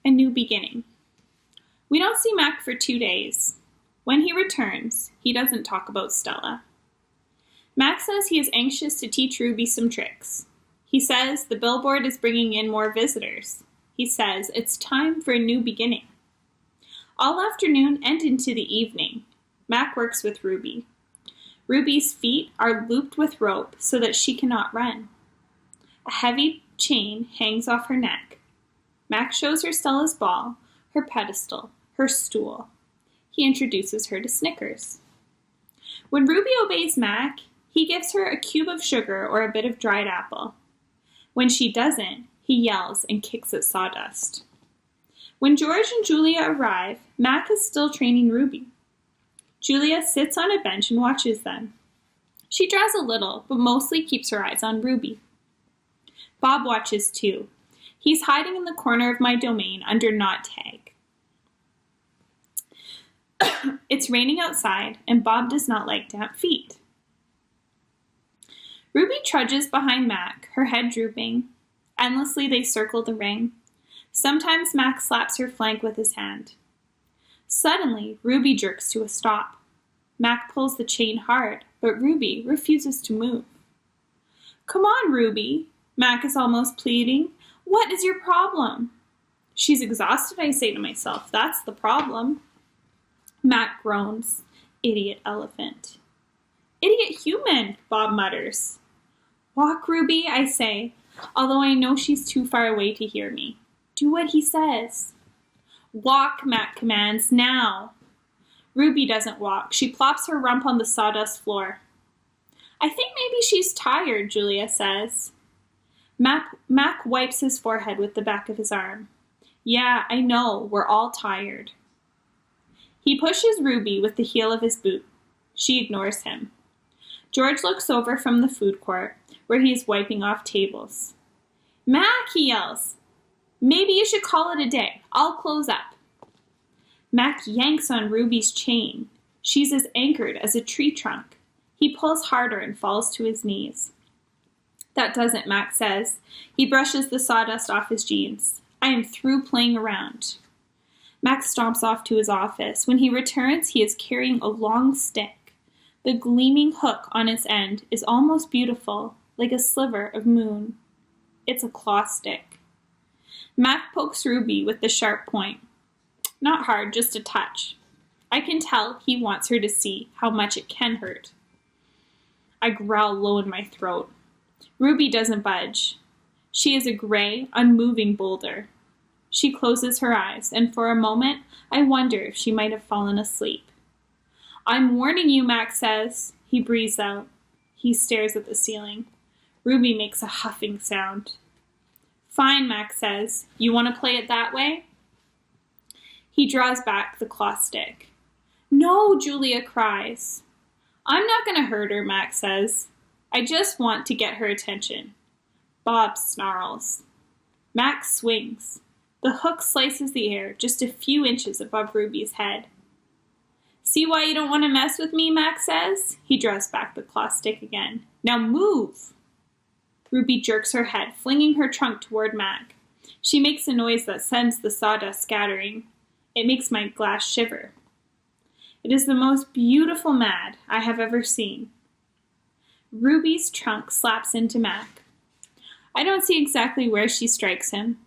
A new beginning. We don't see Mac for 2 days. When he returns, he doesn't talk about Stella. Mac says he is anxious to teach Ruby some tricks. He says the billboard is bringing in more visitors. He says it's time for a new beginning. All afternoon and into the evening, Mac works with Ruby. Ruby's feet are looped with rope so that she cannot run. A heavy chain hangs off her neck. Mac shows her Stella's ball, her pedestal, her stool. He introduces her to Snickers. When Ruby obeys Mac, he gives her a cube of sugar or a bit of dried apple. When she doesn't, he yells and kicks at sawdust. When George and Julia arrive, Mac is still training Ruby. Julia sits on a bench and watches them. She draws a little, but mostly keeps her eyes on Ruby. Bob watches too. He's hiding in the corner of my domain under Not Tag. It's raining outside, and Bob does not like damp feet. Ruby trudges behind Mac, her head drooping. Endlessly they circle the ring. Sometimes Mac slaps her flank with his hand. Suddenly, Ruby jerks to a stop. Mac pulls the chain hard, but Ruby refuses to move. "Come on, Ruby," Mac is almost pleading. "What is your problem?" "She's exhausted," I say to myself. "That's the problem." Mac groans. "Idiot elephant." "Idiot human," Bob mutters. "Walk, Ruby," I say, although I know she's too far away to hear me. "Do what he says." "Walk," Mac commands, "now." Ruby doesn't walk. She plops her rump on the sawdust floor. "I think maybe she's tired," Julia says. Mac wipes his forehead with the back of his arm. "Yeah, I know, we're all tired." He pushes Ruby with the heel of his boot. She ignores him. George looks over from the food court, where he is wiping off tables. "Mac," he yells, "maybe you should call it a day. I'll close up." Mac yanks on Ruby's chain. She's as anchored as a tree trunk. He pulls harder and falls to his knees. "That does it," Mac says. He brushes the sawdust off his jeans. "I am through playing around." Mac stomps off to his office. When he returns, he is carrying a long stick. The gleaming hook on its end is almost beautiful, like a sliver of moon. It's a claw stick. Mac pokes Ruby with the sharp point. Not hard, just a touch. I can tell he wants her to see how much it can hurt. I growl low in my throat. Ruby doesn't budge. She is a gray, unmoving boulder. She closes her eyes, and for a moment, I wonder if she might have fallen asleep. "I'm warning you," Mac says. He breathes out. He stares at the ceiling. Ruby makes a huffing sound. "Fine," Mac says. "You want to play it that way?" He draws back the claw stick. "No," Julia cries. "I'm not going to hurt her," Mac says. "I just want to get her attention." Bob snarls. Mac swings. The hook slices the air just a few inches above Ruby's head. "See why you don't want to mess with me?" Mac says. He draws back the claw stick again. "Now move!" Ruby jerks her head, flinging her trunk toward Mac. She makes a noise that sends the sawdust scattering. It makes my glass shiver. It is the most beautiful mad I have ever seen. Ruby's trunk slaps into Mac. I don't see exactly where she strikes him.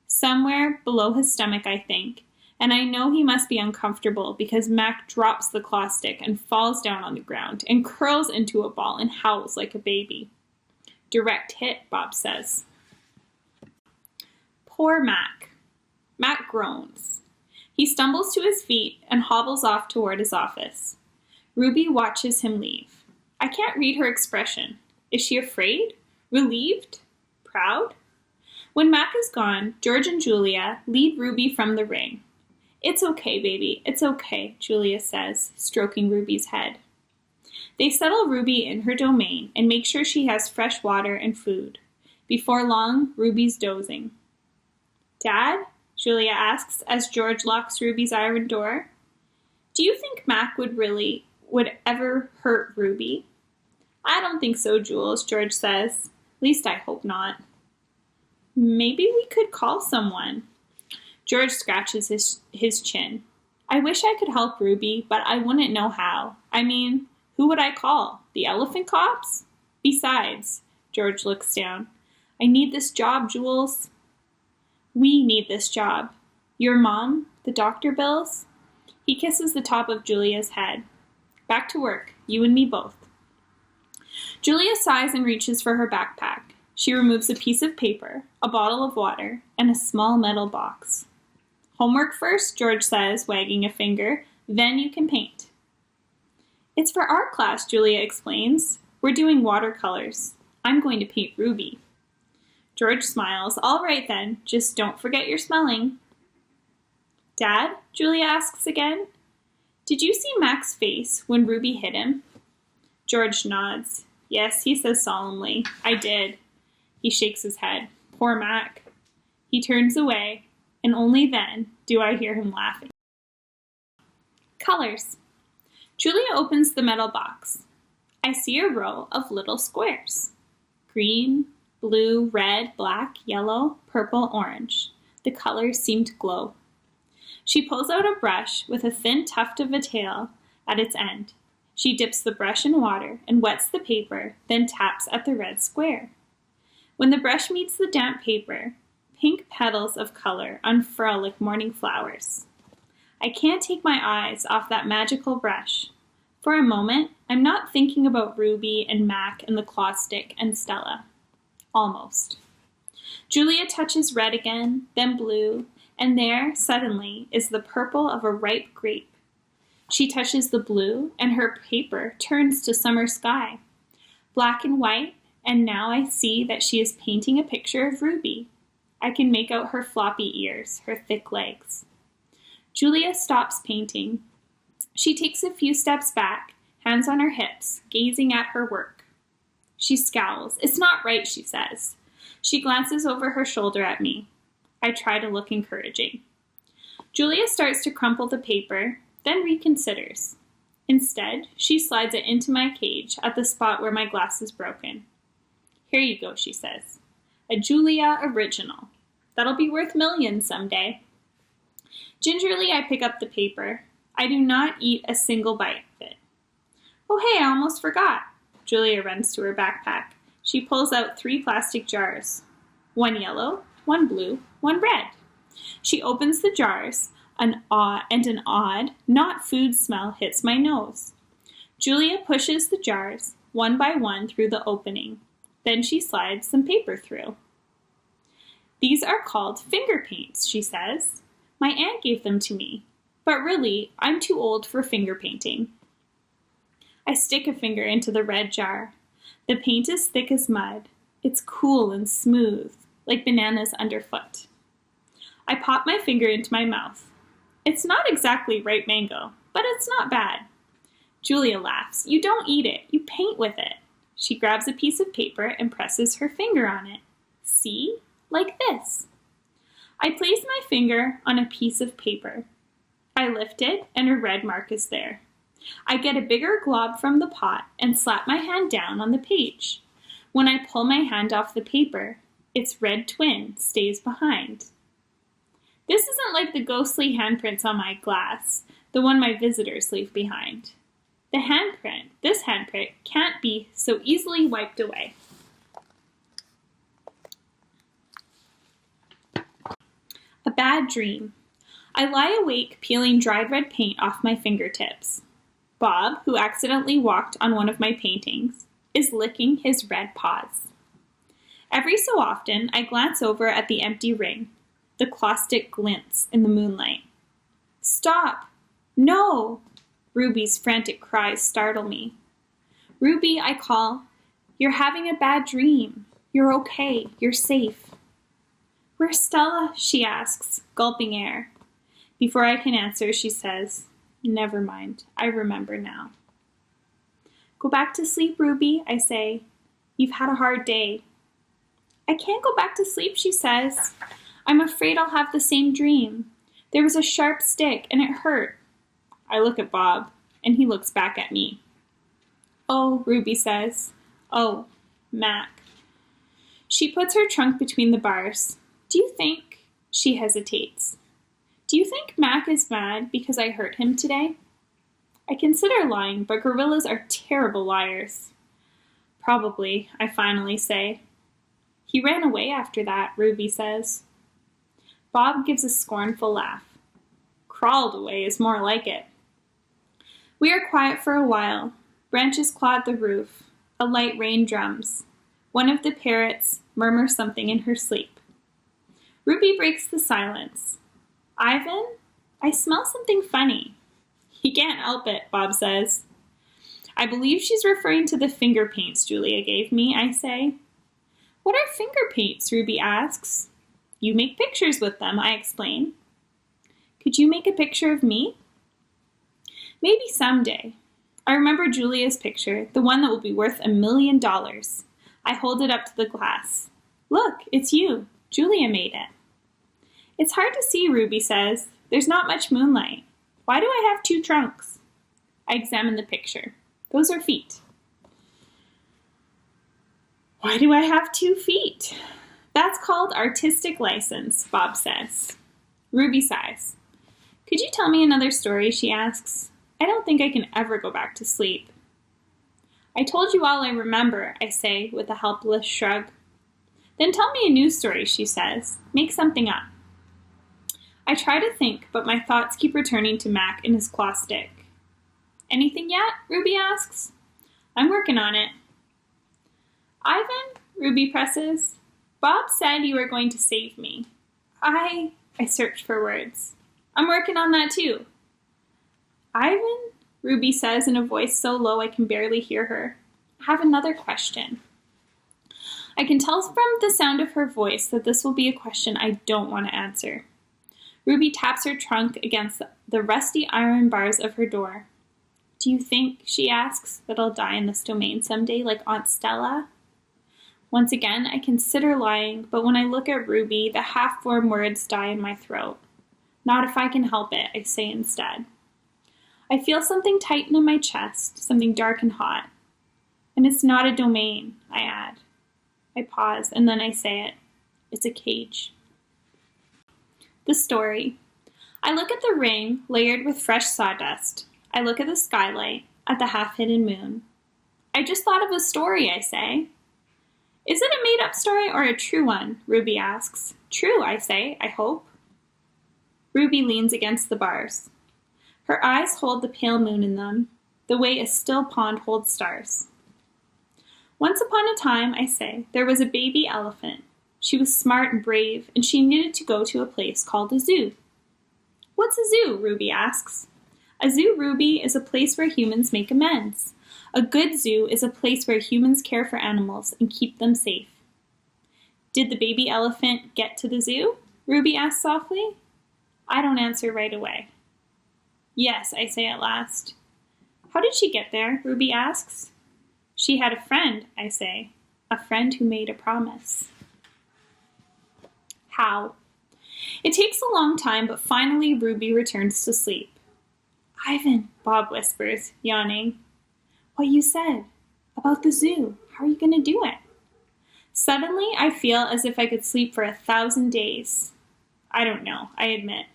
Somewhere below his stomach, I think, and I know he must be uncomfortable because Mac drops the claw stick and falls down on the ground and curls into a ball and howls like a baby. "Direct hit," Bob says. Poor Mac. Mac groans. He stumbles to his feet and hobbles off toward his office. Ruby watches him leave. I can't read her expression. Is she afraid? Relieved? Proud? When Mac is gone, George and Julia lead Ruby from the ring. "It's okay, baby. It's okay," Julia says, stroking Ruby's head. They settle Ruby in her domain and make sure she has fresh water and food. Before long, Ruby's dozing. "Dad?" Julia asks as George locks Ruby's iron door. "Do you think Mac would ever hurt Ruby?" "I don't think so, Jules," George says. "At least I hope not." "Maybe we could call someone." George scratches his chin. I wish I could help Ruby, but I wouldn't know how. I mean, who would I call? The elephant cops? Besides, George looks down. I need this job, Jules. We need this job. Your mom? The doctor bills? He kisses the top of Julia's head. Back to work, you and me both. Julia sighs and reaches for her backpack. She removes a piece of paper, a bottle of water, and a small metal box. Homework first, George says, wagging a finger. Then you can paint. It's for art class, Julia explains. We're doing watercolors. I'm going to paint Ruby. George smiles. All right then, just don't forget your spelling. Dad? Julia asks again. Did you see Mac's face when Ruby hit him? George nods. Yes, he says solemnly. I did. He shakes his head. Poor Mac. He turns away, and only then do I hear him laughing. Colors. Julia opens the metal box. I see a row of little squares. Green, blue, red, black, yellow, purple, orange. The colors seem to glow. She pulls out a brush with a thin tuft of a tail at its end. She dips the brush in water and wets the paper, then taps at the red square. When the brush meets the damp paper, pink petals of color unfurl like morning flowers. I can't take my eyes off that magical brush. For a moment, I'm not thinking about Ruby and Mac and the claw stick and Stella. Almost. Julia touches red again, then blue, and there, suddenly, is the purple of a ripe grape. She touches the blue, and her paper turns to summer sky. Black and white, and now I see that she is painting a picture of Ruby. I can make out her floppy ears, her thick legs. Julia stops painting. She takes a few steps back, hands on her hips, gazing at her work. She scowls. It's not right, she says. She glances over her shoulder at me. I try to look encouraging. Julia starts to crumple the paper, then reconsiders. Instead, she slides it into my cage at the spot where my glass is broken. Here you go, she says. A Julia original. That'll be worth millions someday. Gingerly, I pick up the paper. I do not eat a single bite of it. Oh, hey, I almost forgot. Julia runs to her backpack. She pulls out 3 plastic jars. 1 yellow, 1 blue, 1 red. She opens the jars. An odd, not food smell hits my nose. Julia pushes the jars, one by one, through the opening. Then she slides some paper through. These are called finger paints, she says. My aunt gave them to me, but really, I'm too old for finger painting. I stick a finger into the red jar. The paint is thick as mud. It's cool and smooth, like bananas underfoot. I pop my finger into my mouth. It's not exactly ripe mango, but it's not bad. Julia laughs. You don't eat it, you paint with it. She grabs a piece of paper and presses her finger on it. See? Like this. I place my finger on a piece of paper. I lift it, and a red mark is there. I get a bigger glob from the pot and slap my hand down on the page. When I pull my hand off the paper, its red twin stays behind. This isn't like the ghostly handprints on my glass, the one my visitors leave behind. This handprint can't be so easily wiped away. A bad dream. I lie awake peeling dried red paint off my fingertips. Bob, who accidentally walked on one of my paintings, is licking his red paws. Every so often, I glance over at the empty ring. The claw stick glints in the moonlight. Stop! No! Ruby's frantic cries startle me. Ruby, I call. You're having a bad dream. You're okay. You're safe. Where's Stella? She asks, gulping air. Before I can answer, she says, Never mind. I remember now. Go back to sleep, Ruby, I say. You've had a hard day. I can't go back to sleep, she says. I'm afraid I'll have the same dream. There was a sharp stick, and it hurt. I look at Bob, and he looks back at me. Oh, Ruby says. Oh, Mac. She puts her trunk between the bars. Do you think? She hesitates. Do you think Mac is mad because I hurt him today? I consider lying, but gorillas are terrible liars. Probably, I finally say. He ran away after that, Ruby says. Bob gives a scornful laugh. Crawled away is more like it. We are quiet for a while. Branches claw at the roof. A light rain drums. One of the parrots murmurs something in her sleep. Ruby breaks the silence. Ivan, I smell something funny. He can't help it, Bob says. I believe she's referring to the finger paints Julia gave me, I say. What are finger paints? Ruby asks. You make pictures with them, I explain. Could you make a picture of me? Maybe someday. I remember Julia's picture, the one that will be worth $1 million. I hold it up to the glass. Look, it's you. Julia made it. It's hard to see, Ruby says. There's not much moonlight. Why do I have 2 trunks? I examine the picture. Those are feet. Why do I have 2 feet? That's called artistic license, Bob says. Ruby sighs. Could you tell me another story, she asks. I don't think I can ever go back to sleep. I told you all I remember, I say with a helpless shrug. Then tell me a new story, she says. Make something up. I try to think, but my thoughts keep returning to Mac and his claw stick. Anything yet? Ruby asks. I'm working on it. Ivan, Ruby presses. Bob said you were going to save me. I search for words. I'm working on that too. Ivan, Ruby says in a voice so low I can barely hear her. I have another question. I can tell from the sound of her voice that this will be a question I don't want to answer. Ruby taps her trunk against the rusty iron bars of her door. Do you think, she asks, that I'll die in this domain someday like Aunt Stella? Once again, I consider lying, but when I look at Ruby, the half-formed words die in my throat. Not if I can help it, I say instead. I feel something tighten in my chest, something dark and hot. And it's not a domain, I add. I pause, and then I say it. It's a cage. The story. I look at the ring, layered with fresh sawdust. I look at the skylight, at the half-hidden moon. I just thought of a story, I say. Is it a made-up story or a true one? Ruby asks. True, I say, I hope. Ruby leans against the bars. Her eyes hold the pale moon in them, the way a still pond holds stars. Once upon a time, I say, there was a baby elephant. She was smart and brave, and she needed to go to a place called a zoo. What's a zoo? Ruby asks. A zoo, Ruby, is a place where humans make amends. A good zoo is a place where humans care for animals and keep them safe. Did the baby elephant get to the zoo? Ruby asks softly. I don't answer right away. Yes, I say at last. How did she get there? Ruby asks. She had a friend, I say. A friend who made a promise. How? It takes a long time, but finally Ruby returns to sleep. Ivan, Bob whispers, yawning. What you said about the zoo. How are you going to do it? Suddenly, I feel as if I could sleep for 1,000 days. I don't know, I admit.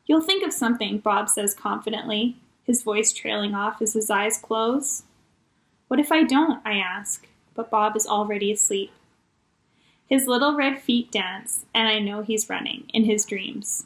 You'll think of something, Bob says confidently, his voice trailing off as his eyes close. What if I don't? I ask, but Bob is already asleep. His little red feet dance, and I know he's running in his dreams.